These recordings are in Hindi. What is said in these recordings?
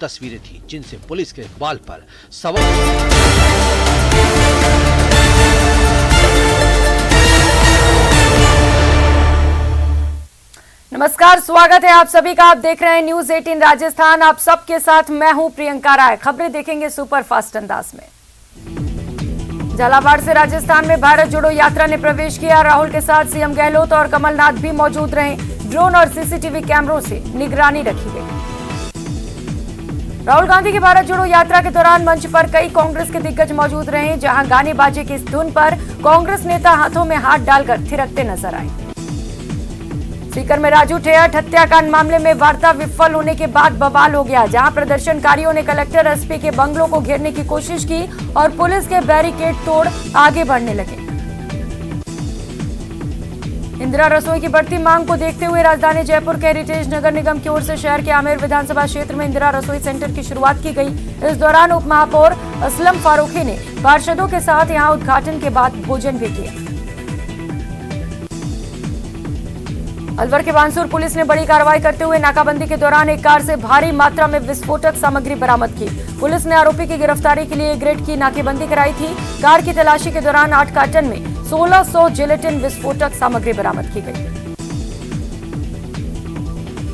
तस्वीरें थी जिनसे पुलिस के बाल पर सवाल। नमस्कार, स्वागत है आप सभी का। आप देख रहे हैं न्यूज 18 राजस्थान। आप सबके साथ मैं हूं प्रियंका राय। खबरें देखेंगे सुपर फास्ट अंदाज में। झालावाड़ से राजस्थान में भारत जोड़ो यात्रा ने प्रवेश किया। राहुल के साथ सीएम गहलोत और कमलनाथ भी मौजूद रहे। ड्रोन और सीसीटीवी कैमरों से निगरानी रखी गई। राहुल गांधी की भारत जोड़ो यात्रा के दौरान मंच पर कई कांग्रेस के दिग्गज मौजूद रहे, जहां गाने बाजे की इस धुन पर कांग्रेस नेता हाथों में हाथ डालकर थिरकते नजर आए। सीकर में राजू ठेहट हत्याकांड मामले में वार्ता विफल होने के बाद बवाल हो गया, जहां प्रदर्शनकारियों ने कलेक्टर एसपी के बंगलों को घेरने की कोशिश की और पुलिस के बैरिकेड तोड़ आगे बढ़ने लगे। इंदिरा रसोई की बढ़ती मांग को देखते हुए राजधानी जयपुर के हेरिटेज नगर निगम की ओर से शहर के आमेर विधानसभा क्षेत्र में इंदिरा रसोई सेंटर की शुरुआत की गई। इस दौरान उप महापौर असलम फारूकी ने पार्षदों के साथ यहां उद्घाटन के बाद भोजन भी किया। अलवर के बानसूर पुलिस ने बड़ी कार्रवाई करते हुए नाकाबंदी के दौरान एक कार से भारी मात्रा में विस्फोटक सामग्री बरामद की। पुलिस ने आरोपी की गिरफ्तारी के लिए ग्रेड की नाकेबंदी कराई थी। कार की तलाशी के दौरान 8 कार्टन में 1600 जिलेटिन विस्फोटक सामग्री बरामद की गई।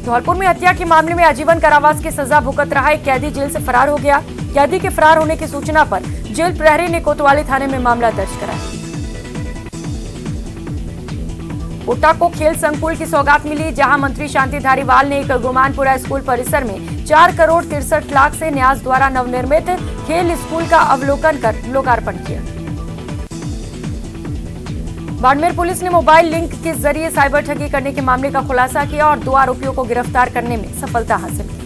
धौलपुर में हत्या के मामले में आजीवन कारावास की सजा भुगत रहा एक कैदी जेल से फरार हो गया। कैदी के फरार होने की सूचना पर जेल प्रहरी ने कोतवाली थाने में मामला दर्ज कराया। कोटा को खेल संकुल की सौगात मिली, जहां मंत्री शांति धारीवाल ने एक गुमानपुरा स्कूल परिसर में 4 करोड़ 63 लाख से न्यास द्वारा नवनिर्मित खेल स्कूल का अवलोकन कर लोकार्पण किया। बाड़मेर पुलिस ने मोबाइल लिंक के जरिए साइबर ठगी करने के मामले का खुलासा किया और 2 आरोपियों को गिरफ्तार करने में सफलता हासिल की।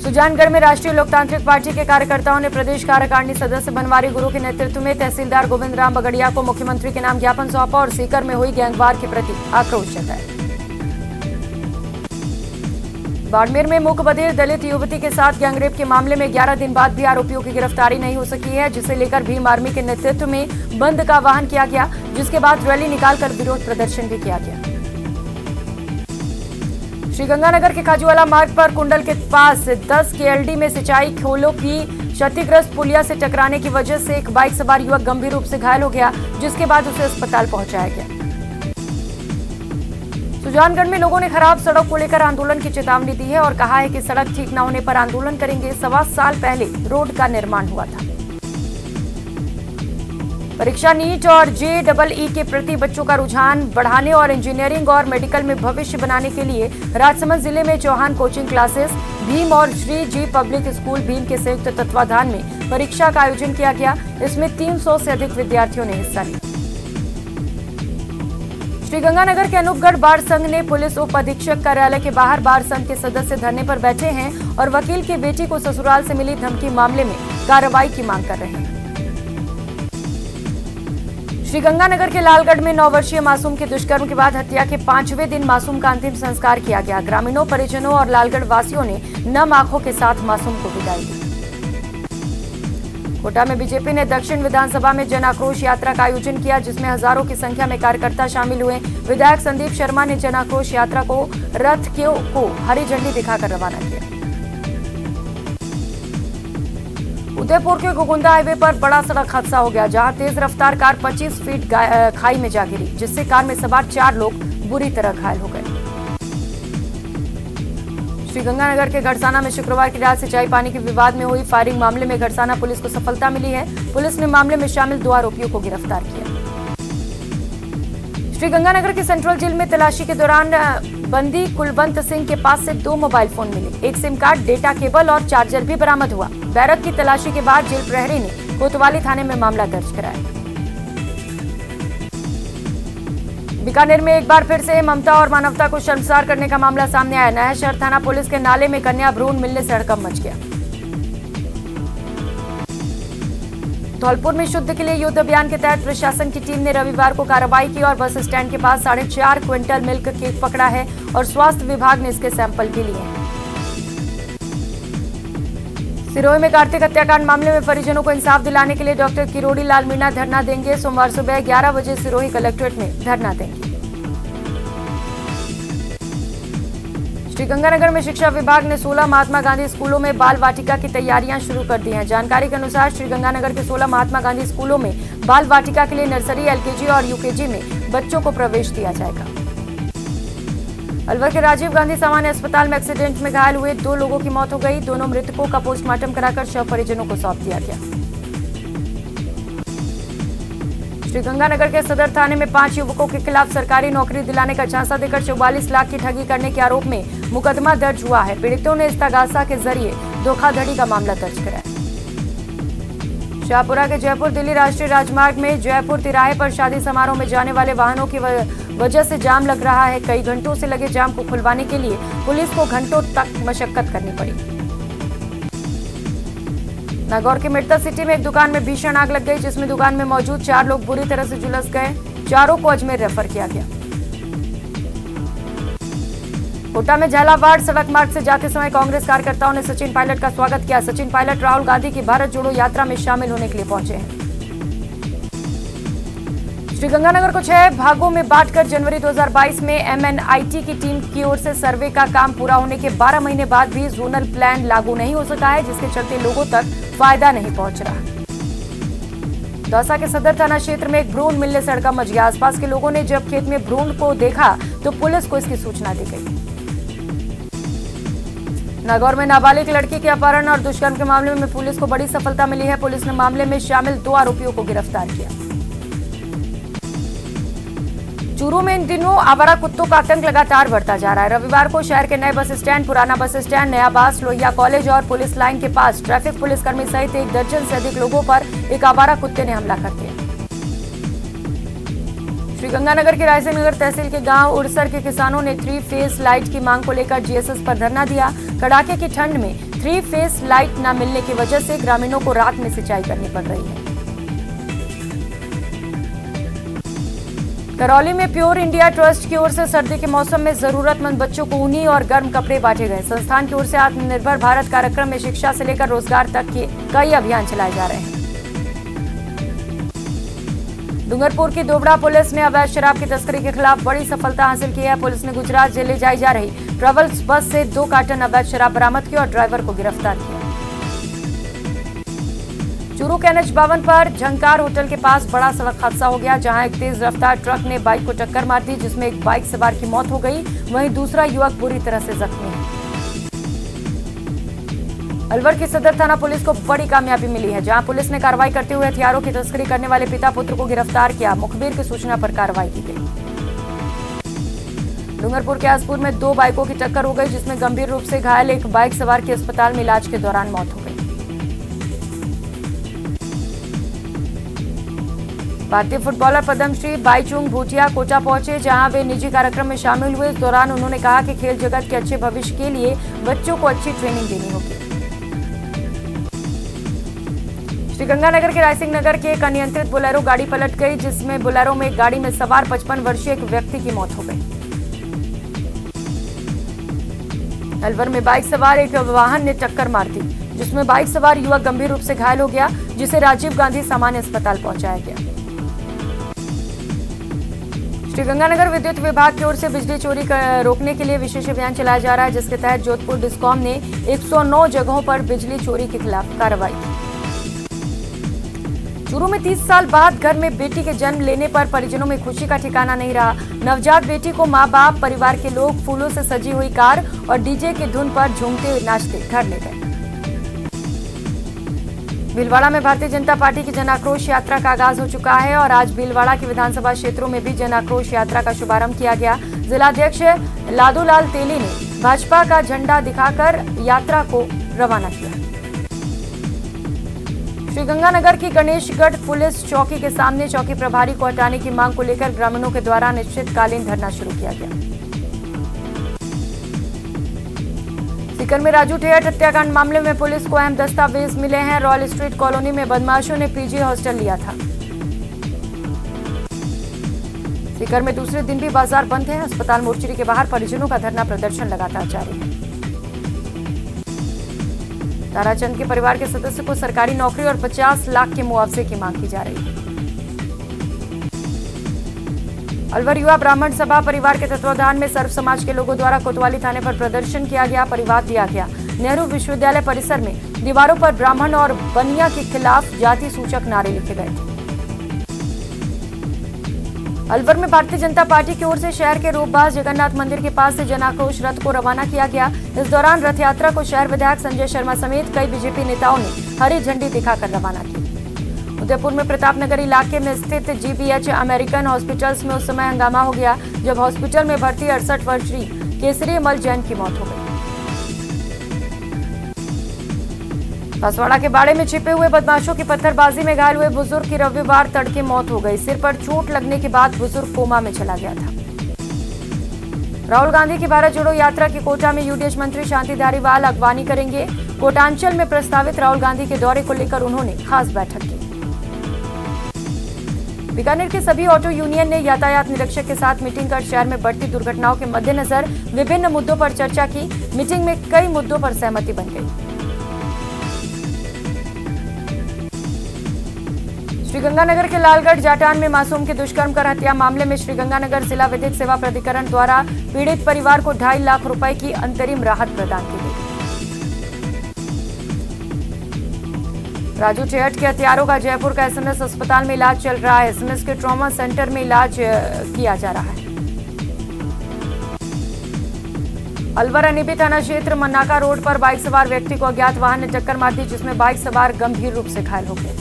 सुजानगढ़ में राष्ट्रीय लोकतांत्रिक पार्टी के कार्यकर्ताओं ने प्रदेश कार्यकारिणी सदस्य बनवारी गुरु के नेतृत्व में तहसीलदार गोविंद राम बगड़िया को मुख्यमंत्री के नाम ज्ञापन सौंपा और सीकर में हुई गैंगवार के प्रति आक्रोश जताया। बाड़मेर में मूक बधिर दलित युवती के साथ गैंगरेप के मामले में 11 दिन बाद भी आरोपियों की गिरफ्तारी नहीं हो सकी है, जिसे लेकर भीम आर्मी के नेतृत्व में बंद का आह्वान किया गया, जिसके बाद रैली निकालकर विरोध प्रदर्शन भी किया गया। श्रीगंगानगर के खाजूवाला मार्ग पर कुंडल के पास 10 केएलडी में सिंचाई खोलों की क्षतिग्रस्त पुलिया से टकराने की वजह से एक बाइक सवार युवक गंभीर रूप से घायल हो गया, जिसके बाद उसे अस्पताल पहुंचाया गया। सुजानगढ़ में लोगों ने खराब सड़क को लेकर आंदोलन की चेतावनी दी है और कहा है कि सड़क ठीक न होने पर आंदोलन करेंगे। 1.25 साल पहले रोड का निर्माण हुआ था। परीक्षा नीट और JEE के प्रति बच्चों का रुझान बढ़ाने और इंजीनियरिंग और मेडिकल में भविष्य बनाने के लिए राजसमंद जिले में चौहान कोचिंग क्लासेस, भीम और श्री जी पब्लिक स्कूल भीम के संयुक्त तत्वाधान में परीक्षा का आयोजन किया गया। इसमें 300 से अधिक विद्यार्थियों ने हिस्सा लिया। श्रीगंगानगर के अनूपगढ़ बार संघ ने पुलिस उप अधीक्षक कार्यालय के बाहर बार संघ के सदस्य धरने पर बैठे हैं और वकील की बेटी को ससुराल से मिली धमकी मामले में कार्रवाई की मांग कर रहे हैं। श्रीगंगानगर के लालगढ़ में 9 वर्षीय मासूम के दुष्कर्म के बाद हत्या के 5वें दिन मासूम का अंतिम संस्कार किया गया। ग्रामीणों, परिजनों और लालगढ़ वासियों ने नम आंखों के साथ मासूम को विदाई दी। कोटा में बीजेपी ने दक्षिण विधानसभा में जन आक्रोश यात्रा का आयोजन किया, जिसमें हजारों की संख्या में कार्यकर्ता शामिल हुए। विधायक संदीप शर्मा ने जन आक्रोश यात्रा को रथ को हरी झंडी दिखाकर रवाना किया। उदयपुर के गोगुंदा हाईवे पर बड़ा सड़क हादसा हो गया, जहां तेज रफ्तार कार 25 फीट खाई में जा गिरी, जिससे कार में सवार 4 लोग बुरी तरह घायल हो गए। श्रीगंगानगर के घड़साना में शुक्रवार की रात सिंचाई पानी के विवाद में हुई फायरिंग मामले में घड़साना पुलिस को सफलता मिली है। पुलिस ने मामले में शामिल 2 आरोपियों को गिरफ्तार किया। श्रीगंगानगर के सेंट्रल जेल में तलाशी के दौरान बंदी कुलवंत सिंह के पास से 2 मोबाइल फोन मिले, एक सिम कार्ड, डेटा केबल और चार्जर भी बरामद हुआ। बैरक की तलाशी के बाद जेल प्रहरी ने कोतवाली थाने में मामला दर्ज कराया। बीकानेर में एक बार फिर से ममता और मानवता को शर्मसार करने का मामला सामने आया। नया शहर थाना पुलिस के नाले में कन्या भ्रूण मिलने से हड़कंप मच गया। धौलपुर में शुद्ध के लिए युद्ध अभियान के तहत प्रशासन की टीम ने रविवार को कार्रवाई की और बस स्टैंड के पास 4.5 क्विंटल मिल्क केक पकड़ा है और स्वास्थ्य विभाग ने इसके सैंपल भी लिए हैं। सिरोही में कार्तिक हत्याकांड मामले में परिजनों को इंसाफ दिलाने के लिए डॉक्टर किरोड़ी लाल मीणा धरना देंगे। सोमवार सुबह 11 बजे सिरोही कलेक्ट्रेट में धरना देंगे। श्रीगंगानगर में शिक्षा विभाग ने 16 महात्मा गांधी स्कूलों में बाल वाटिका की तैयारियां शुरू कर दी हैं। जानकारी के अनुसार श्रीगंगानगर के 16 महात्मा गांधी स्कूलों में बाल वाटिका के लिए नर्सरी, एलकेजी और यूकेजी में बच्चों को प्रवेश दिया जाएगा। अलवर के राजीव गांधी सामान्य अस्पताल में एक्सीडेंट में घायल हुए 2 लोगों की मौत हो गई। दोनों मृतकों का पोस्टमार्टम कराकर शव परिजनों को सौंप दिया गया। श्रीगंगानगर के सदर थाने में 5 युवकों के खिलाफ सरकारी नौकरी दिलाने का झांसा देकर 44 लाख की ठगी करने के आरोप में मुकदमा दर्ज हुआ है। पीड़ितों ने इस्तगासा के जरिए धोखाधड़ी का मामला दर्ज कराया। शाहपुरा के जयपुर दिल्ली राष्ट्रीय राजमार्ग में जयपुर तिराहे पर शादी समारोह में जाने वाले वाहनों की वजह से जाम लग रहा है। कई घंटों से लगे जाम को खुलवाने के लिए पुलिस को घंटों तक मशक्कत करनी पड़ी। नागौर के मिर्ता सिटी में एक दुकान में भीषण आग लग गई, जिसमें दुकान में मौजूद 4 लोग बुरी तरह से झुलस गए। चारों को अजमेर रेफर किया गया। कोटा में झालावाड़ सड़क मार्ग से जाते समय कांग्रेस कार्यकर्ताओं ने सचिन पायलट का स्वागत किया। सचिन पायलट राहुल गांधी की भारत जोड़ो यात्रा में शामिल होने के लिए पहुंचे हैं। श्रीगंगानगर को 6 भागों में बांटकर जनवरी 2022 में MNIT की टीम की ओर से सर्वे का काम पूरा होने के 12 महीने बाद भी जोनल प्लान लागू नहीं हो सका है, जिसके चलते लोगों तक फायदा नहीं पहुंच रहा। दौसा के सदर थाना क्षेत्र में एक भ्रूण मिलने से हड़कंप मच गया। आसपास के लोगों ने जब खेत में भ्रूण को देखा तो पुलिस को इसकी सूचना दी गई। नागौर में नाबालिग लड़की के अपहरण और दुष्कर्म के मामले में पुलिस को बड़ी सफलता मिली है। पुलिस ने मामले में शामिल 2 आरोपियों को गिरफ्तार किया। चूरू में इन दिनों आवारा कुत्तों का आतंक लगातार बढ़ता जा रहा है। रविवार को शहर के नए बस स्टैंड, पुराना bus stand, Nayabas, Lohia college और पुलिस लाइन के पास ट्रैफिक पुलिसकर्मी सहित 1 दर्जन से अधिक लोगों पर एक आवारा कुत्ते ने हमला कर दिया। श्रीगंगानगर के रायसिंह नगर तहसील के गांव उड़सर के किसानों ने 3 फेस लाइट की मांग को लेकर GSS पर धरना दिया। कड़ाके की ठंड में 3 फेस लाइट न मिलने की वजह से ग्रामीणों को रात में सिंचाई करनी पड़ रही है। करौली में प्योर इंडिया ट्रस्ट की ओर से सर्दी के मौसम में जरूरतमंद बच्चों को ऊनी और गर्म कपड़े बांटे गए। संस्थान की ओर से आत्मनिर्भर भारत कार्यक्रम में शिक्षा से लेकर रोजगार तक के कई अभियान चलाए जा रहे हैं। डूंगरपुर की दोबड़ा पुलिस ने अवैध शराब की तस्करी के खिलाफ बड़ी सफलता हासिल की है। पुलिस ने गुजरात ले जाई जा रही ट्रेवल्स बस से 2 कार्टन अवैध शराब बरामद की और ड्राइवर को गिरफ्तार किया। चूरू के NH 52 पर झंकार होटल के पास बड़ा सड़क हादसा हो गया, जहां एक तेज रफ्तार ट्रक ने बाइक को टक्कर मार दी, जिसमें एक बाइक सवार की मौत हो गई। वहीं दूसरा युवक बुरी तरह से जख्मी है। अलवर की सदर थाना पुलिस को बड़ी कामयाबी मिली है, जहां पुलिस ने कार्रवाई करते हुए हथियारों की तस्करी करने वाले पिता पुत्र को गिरफ्तार किया। मुखबिर की सूचना पर कार्रवाई की गई। डूंगरपुर के आसपुर में 2 बाइकों की टक्कर हो गई, जिसमें गंभीर रूप से घायल एक बाइक सवार की अस्पताल में इलाज के दौरान मौत हो गई। भारतीय फुटबॉलर पद्मश्री बाईचुंग भूटिया कोटा पहुंचे, जहां वे निजी कार्यक्रम में शामिल हुए। इस दौरान उन्होंने कहा कि खेल जगत के अच्छे भविष्य के लिए बच्चों को अच्छी ट्रेनिंग देनी होगी। श्रीगंगानगर के रायसिंह नगर के एक अनियंत्रित बोलेरो गाड़ी पलट गई, जिसमें बोलेरो में गाड़ी में सवार 55 वर्षीय एक व्यक्ति की मौत हो गई। अलवर में बाइक सवार एक वाहन ने टक्कर मार दी, जिसमें बाइक सवार युवक गंभीर रूप से घायल हो गया, जिसे राजीव गांधी सामान्य अस्पताल पहुंचाया गया। श्रीगंगानगर विद्युत विभाग की ओर से बिजली चोरी रोकने के लिए विशेष अभियान चलाया जा रहा है, जिसके तहत जोधपुर डिस्कॉम ने 109 जगहों पर बिजली चोरी के खिलाफ कार्रवाई की। चूरू में 30 साल बाद घर में बेटी के जन्म लेने पर परिजनों में खुशी का ठिकाना नहीं रहा। नवजात बेटी को मां बाप, परिवार के लोग फूलों से सजी हुई कार और डीजे की धुन पर झूमते हुए नाचते घर ले गए। भीलवाड़ा में भारतीय जनता पार्टी की जन आक्रोश यात्रा का आगाज हो चुका है और आज भीलवाड़ा के विधानसभा क्षेत्रों में भी जन आक्रोश यात्रा का शुभारंभ किया गया। जिलाध्यक्ष लादूलाल तेली ने भाजपा का झंडा दिखाकर यात्रा को रवाना किया। श्रीगंगानगर की गणेशगढ़ पुलिस चौकी के सामने चौकी प्रभारी को हटाने की मांग को लेकर ग्रामीणों के द्वारा अनिश्चितकालीन धरना शुरू किया गया। सीकर में राजू ठेहट हत्याकांड मामले में पुलिस को अहम दस्तावेज मिले हैं। रॉयल स्ट्रीट कॉलोनी में बदमाशों ने पीजी हॉस्टल लिया था। सीकर में दूसरे दिन भी बाजार बंद है। अस्पताल मोर्चरी के बाहर परिजनों का धरना प्रदर्शन लगातार जारी है। ताराचंद के परिवार के सदस्य को सरकारी नौकरी और 50 लाख के मुआवजे की मांग की जा रही है। अलवर युवा ब्राह्मण सभा परिवार के तत्वावधान में सर्व समाज के लोगों द्वारा कोतवाली थाने पर प्रदर्शन किया गया। परिवार दिया गया। नेहरू विश्वविद्यालय परिसर में दीवारों पर ब्राह्मण और बनिया के खिलाफ जाति सूचक नारे लिखे गए थे। अलवर में भारतीय जनता पार्टी की ओर से शहर के रूपबाज जगन्नाथ मंदिर के पास से जन आक्रोश रथ को रवाना किया गया। इस दौरान रथ यात्रा को शहर विधायक संजय शर्मा समेत कई बीजेपी नेताओं ने हरी झंडी दिखाकर रवाना किया। उदयपुर में प्रतापनगर इलाके में स्थित जीबीएच अमेरिकन हॉस्पिटल्स में उस समय हंगामा हो गया जब हॉस्पिटल में भर्ती 68 वर्षीय केसरी मल जैन की मौत हो गई। बांसवाड़ा के बाड़े में छिपे हुए बदमाशों की पत्थरबाजी में घायल हुए बुजुर्ग की रविवार तड़के मौत हो गई। सिर पर चोट लगने के बाद बुजुर्ग कोमा में चला गया था। राहुल गांधी की भारत जोड़ो यात्रा की कोटा में यूडीएच मंत्री शांति धारीवाल अगवानी करेंगे। कोटांचल में प्रस्तावित राहुल गांधी के दौरे को लेकर उन्होंने खास बैठक की। बीकानेर के सभी ऑटो यूनियन ने यातायात निरीक्षक के साथ मीटिंग कर शहर में बढ़ती दुर्घटनाओं के मद्देनजर विभिन्न मुद्दों पर चर्चा की। मीटिंग में कई मुद्दों पर सहमति बन गई। श्रीगंगानगर के लालगढ़ जाटान में मासूम के दुष्कर्म कर हत्या मामले में श्रीगंगानगर जिला विधिक सेवा प्राधिकरण द्वारा पीड़ित परिवार को 2.5 लाख रुपए की अंतरिम राहत प्रदान की गई। राजू चेहट के हत्यारों का जयपुर का एसएमएस अस्पताल में इलाज चल रहा है। एसएमएस के ट्रॉमा सेंटर में इलाज किया जा रहा है। अलवर अनिबी थाना क्षेत्र मन्नाका रोड पर बाइक सवार व्यक्ति को अज्ञात वाहन ने टक्कर मार दी जिसमें बाइक सवार गंभीर रूप से घायल हो गए।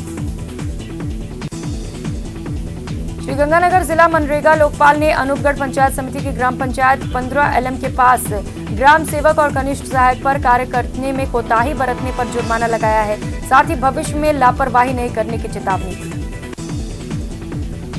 श्रीगंगानगर जिला मनरेगा लोकपाल ने अनूपगढ़ पंचायत समिति की ग्राम पंचायत 15 LM के पास ग्राम सेवक और कनिष्ठ सहायक पर कार्य करने में कोताही बरतने पर जुर्माना लगाया है। साथ ही भविष्य में लापरवाही नहीं करने की चेतावनी दी।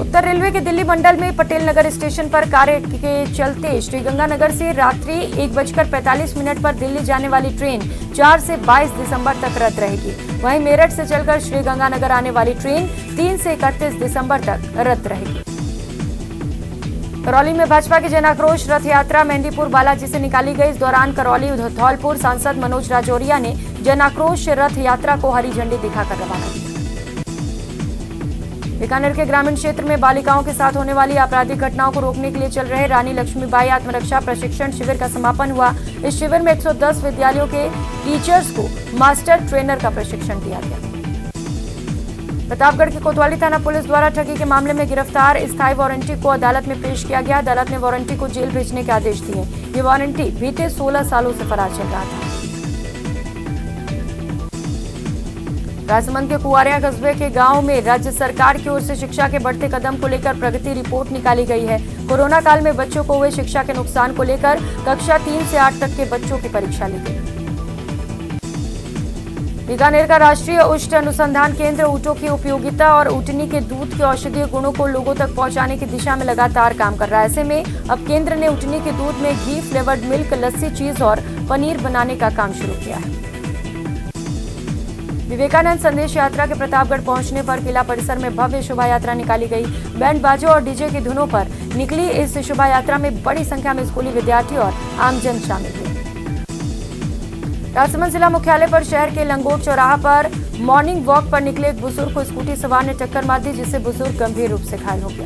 उत्तर रेलवे के दिल्ली मंडल में पटेल नगर स्टेशन पर कार्य के चलते श्रीगंगानगर से रात्रि 1:45 पर दिल्ली जाने वाली ट्रेन 4 से 22 दिसंबर तक रद्द रहेगी। वहीं मेरठ से चलकर श्रीगंगानगर आने वाली ट्रेन 3 से 31 दिसंबर तक रद्द रहेगी। करौली में भाजपा की जन आक्रोश रथ यात्रा मेहंदीपुर बालाजी से निकाली गई। इस दौरान करौली धौलपुर सांसद मनोज राजौरिया ने जन आक्रोश रथ यात्रा को हरी झंडी दिखाकर रवाना किया। बीकानेर के ग्रामीण क्षेत्र में बालिकाओं के साथ होने वाली आपराधिक घटनाओं को रोकने के लिए चल रहे रानी लक्ष्मीबाई आत्मरक्षा प्रशिक्षण शिविर का समापन हुआ। इस शिविर में 110 विद्यालयों के टीचर्स को मास्टर ट्रेनर का प्रशिक्षण दिया गया। प्रतापगढ़ की कोतवाली थाना पुलिस द्वारा ठगी के मामले में गिरफ्तार स्थायी वारंटी को अदालत में पेश किया गया। अदालत ने वारंटी को जेल भेजने के आदेश दिए। ये वारंटी बीते 16 सालों से फरार चल रहा था। राजसमंद के कुआरिया कस्बे के गांव में राज्य सरकार की ओर से शिक्षा के बढ़ते कदम को लेकर प्रगति रिपोर्ट निकाली गई है। कोरोना काल में बच्चों को हुए शिक्षा के नुकसान को लेकर कक्षा 3 से 8 तक के बच्चों की परीक्षा ली गई। बीकानेर का राष्ट्रीय उष्ट अनुसंधान केंद्र ऊँटों की उपयोगिता और ऊँटनी के दूध के औषधीय गुणों को लोगों तक पहुंचाने की दिशा में लगातार काम कर रहा है। ऐसे में अब केंद्र ने ऊँटनी के दूध में घी, फ्लेवर्ड मिल्क, लस्सी, चीज और पनीर बनाने का काम शुरू किया है। विवेकानंद संदेश यात्रा के प्रतापगढ़ पहुंचने पर किला परिसर में भव्य शोभा यात्रा निकाली गई। बैंड बाजों और डीजे की धुनों पर निकली इस शोभा यात्रा में बड़ी संख्या में स्कूली विद्यार्थी और आमजन शामिल हुए। राजसमंद जिला मुख्यालय पर शहर के लंगोट चौराहा पर मॉर्निंग वॉक पर निकले एक बुजुर्ग को स्कूटी सवार ने टक्कर मार दी जिससे बुजुर्ग गंभीर रूप से घायल हो गया।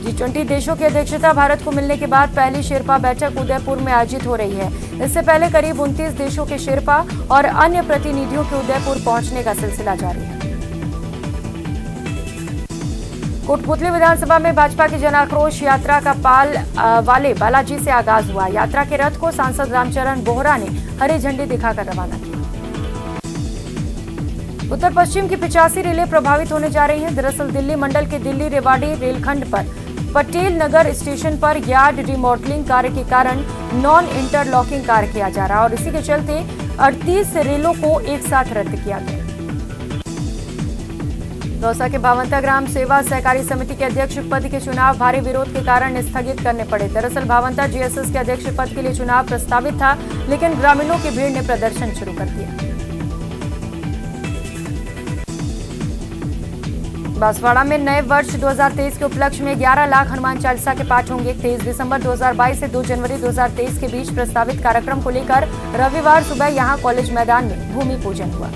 G20 देशों की अध्यक्षता भारत को मिलने के बाद पहली शेरपा बैठक उदयपुर में आयोजित हो रही है। इससे पहले करीब 29 देशों के शेरपा और अन्य प्रतिनिधियों के उदयपुर पहुंचने का सिलसिला जारी है। कोटपुतली विधानसभा में भाजपा की जन आक्रोश यात्रा का पाल वाले बालाजी से आगाज हुआ। यात्रा के रथ को सांसद रामचरण बोहरा ने हरी झंडी दिखाकर रवाना किया। उत्तर पश्चिम की 85 रेलें प्रभावित होने जा रही हैं। दरअसल दिल्ली मंडल के दिल्ली रेवाड़ी रेलखंड पर पटेल नगर स्टेशन पर यार्ड रिमॉडलिंग कार्य के कारण नॉन इंटरलॉकिंग कार्य किया जा रहा है और इसी के चलते 38 रेलों को एक साथ रद्द किया गया। दौसा के भावंता ग्राम सेवा सहकारी समिति के अध्यक्ष पद के चुनाव भारी विरोध के कारण स्थगित करने पड़े। दरअसल भावंता जीएसएस के अध्यक्ष पद के लिए चुनाव प्रस्तावित था लेकिन ग्रामीणों की भीड़ ने प्रदर्शन शुरू कर दिया। बांसवाड़ा में नए वर्ष 2023 के उपलक्ष्य में 11 लाख हनुमान चालीसा के पाठ होंगे। 23 दिसंबर 2022 से 2 जनवरी 2023 के बीच प्रस्तावित कार्यक्रम को लेकर रविवार सुबह यहां कॉलेज मैदान में भूमि पूजन हुआ।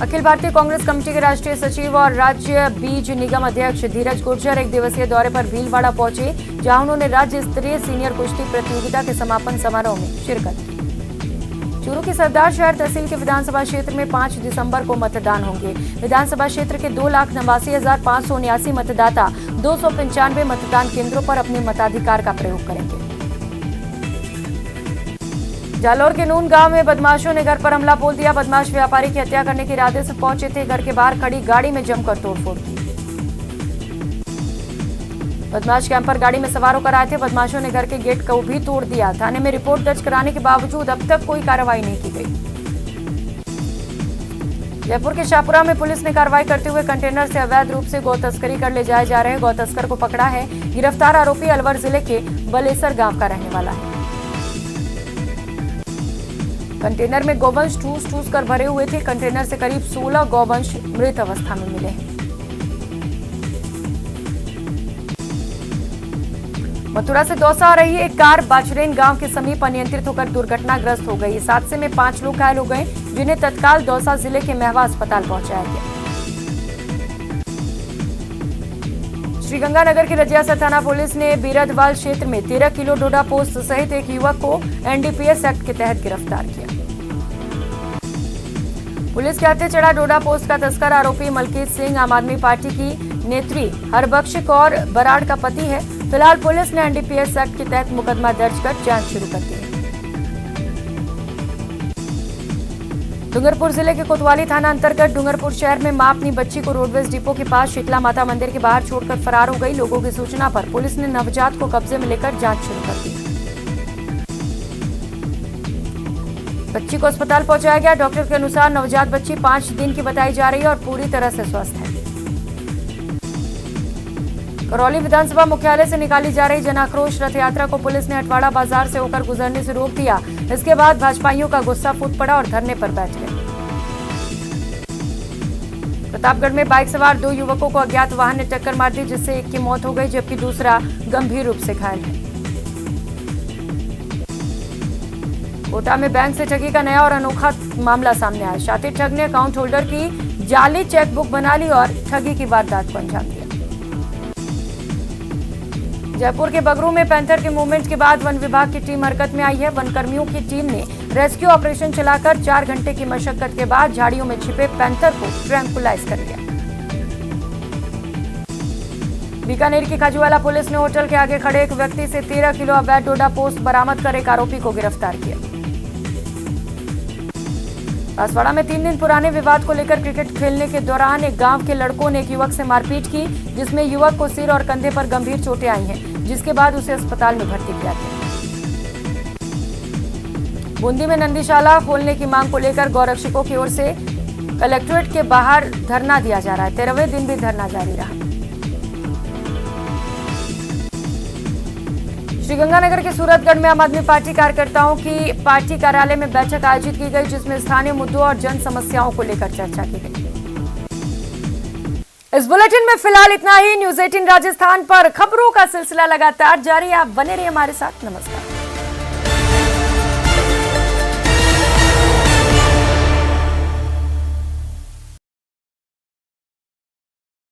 अखिल भारतीय कांग्रेस कमेटी के राष्ट्रीय सचिव और राज्य बीज निगम अध्यक्ष धीरज गुर्जर एक दिवसीय दौरे पर भीलवाड़ा पहुंचे, जहां उन्होंने राज्य स्तरीय सीनियर कुश्ती प्रतियोगिता के समापन समारोह में शिरकत की। चूरू की सरदार शहर तहसील के विधानसभा क्षेत्र में 5 दिसंबर को मतदान होंगे। विधानसभा क्षेत्र के 2,89,579 मतदाता 295 मतदान केंद्रों पर अपने मताधिकार का प्रयोग करेंगे। जालौर के नून गांव में बदमाशों ने घर पर हमला बोल दिया। बदमाश व्यापारी की हत्या करने के इरादे से पहुंचे थे। घर के बाहर खड़ी गाड़ी में जमकर तोड़फोड़ की। बदमाश कैंपर गाड़ी में सवार होकर आए थे। बदमाशों ने घर के गेट को भी तोड़ दिया। थाने में रिपोर्ट दर्ज कराने के बावजूद अब तक कोई कार्रवाई नहीं की गई। जयपुर के शाहपुरा में पुलिस ने कार्रवाई करते हुए कंटेनर से अवैध रूप से गौ तस्करी कर ले जाए जा रहे गौ तस्कर को पकड़ा है। गिरफ्तार आरोपी अलवर जिले के बलेसर गांव का रहने वाला है। कंटेनर में गौवंश ठूस कर भरे हुए थे। कंटेनर से करीब 16 गौवंश मृत अवस्था में मिले हैं। मथुरा से दौसा आ रही एक कार बाचरेन गांव के समीप अनियंत्रित होकर दुर्घटनाग्रस्त हो गई। इस हादसे में 5 लोग घायल हो गए, जिन्हें तत्काल दौसा जिले के महवा अस्पताल पहुंचाया गया। श्रीगंगानगर की रजियासर थाना पुलिस ने बीरदवाल क्षेत्र में 13 किलो डोडा पोस्त सहित एक युवक को एनडीपीएस एक्ट के तहत गिरफ्तार किया। पुलिस के हाथे चढ़ा डोडा पोस्ट का तस्कर आरोपी मलकीत सिंह आम आदमी पार्टी की नेत्री हरबख्श कौर बराड़ का पति है। फिलहाल पुलिस ने एनडीपीएस एक्ट के तहत मुकदमा दर्ज कर जांच शुरू कर दी है। डूंगरपुर जिले के कोतवाली थाना अंतर्गत डूंगरपुर शहर में मां अपनी बच्ची को रोडवेज डिपो के पास शीतला माता मंदिर के बाहर छोड़कर फरार हो गई। लोगों की सूचना पर पुलिस ने नवजात को कब्जे में लेकर जांच शुरू कर दी। बच्ची को अस्पताल पहुंचाया गया। डॉक्टर के अनुसार नवजात बच्ची 5 दिन की बताई जा रही है और पूरी तरह से स्वस्थ है। करौली विधानसभा मुख्यालय से निकाली जा रही जन आक्रोश रथ यात्रा को पुलिस ने हटवाड़ा बाजार से होकर गुजरने से रोक दिया। इसके बाद भाजपाइयों का गुस्सा फूट पड़ा और धरने पर बैठ गए। प्रतापगढ़ में बाइक सवार 2 युवकों को अज्ञात वाहन ने टक्कर मार दी, जिससे एक की मौत हो गई जबकि दूसरा गंभीर रूप से घायल है। कोटा में बैंक से ठगी का नया और अनोखा मामला सामने आया। शातिर ठग ने अकाउंट होल्डर की जाली चेकबुक बना ली और ठगी की वारदात को अंजाम दिया। जयपुर के बगरू में पैंथर के मूवमेंट के बाद वन विभाग की टीम हरकत में आई है। वन कर्मियों की टीम ने रेस्क्यू ऑपरेशन चलाकर 4 घंटे की मशक्कत के बाद झाड़ियों में छिपे पैंथर को ट्रैंकुलाइज कर लिया। बीकानेर की खाजूवाला पुलिस ने होटल के आगे खड़े एक व्यक्ति से 13 किलो अवैध डोडा पोस्ट बरामद कर एक आरोपी को गिरफ्तार किया। बांसवाड़ा में 3 दिन पुराने विवाद को लेकर क्रिकेट खेलने के दौरान एक गांव के लड़कों ने एक युवक से मारपीट की, जिसमें युवक को सिर और कंधे पर गंभीर चोटें आई हैं, जिसके बाद उसे अस्पताल में भर्ती किया गया। बूंदी में नंदीशाला खोलने की मांग को लेकर गौरक्षकों की ओर से कलेक्ट्रेट के बाहर धरना दिया जा रहा है। 13वें दिन भी धरना जारी रहा। श्रीगंगानगर के सूरतगढ़ में आम आदमी पार्टी कार्यकर्ताओं की पार्टी कार्यालय में बैठक आयोजित की गई, जिसमें स्थानीय मुद्दों और जन समस्याओं को लेकर चर्चा की गई। इस बुलेटिन में फिलहाल इतना ही। न्यूज़ 18 राजस्थान पर खबरों का सिलसिला लगातार जारी। आप बने रहिए हमारे साथ। नमस्कार।